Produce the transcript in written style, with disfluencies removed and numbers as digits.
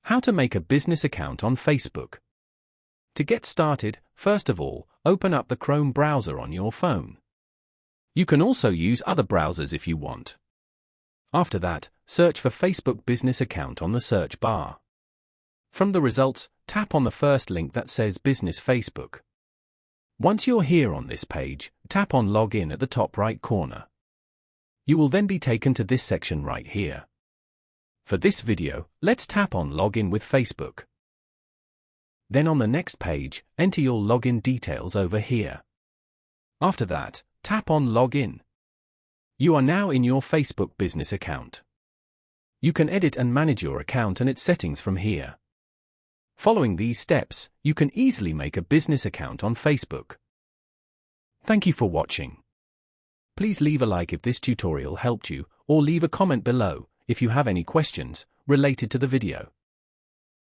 How to make a business account on Facebook. To get started, first of all, open up the Chrome browser on your phone. You can also use other browsers if you want. After that, search for Facebook Business Account on the search bar. From the results, tap on the first link that says Business Facebook. Once you're here on this page, tap on Login at the top right corner. You will then be taken to this section right here. For this video, let's tap on Login with Facebook. Then on the next page, enter your login details over here. After that, tap on Login. You are now in your Facebook business account. You can edit and manage your account and its settings from here. Following these steps, you can easily make a business account on Facebook. Thank you for watching. Please leave a like if this tutorial helped you, or leave a comment below if you have any questions related to the video.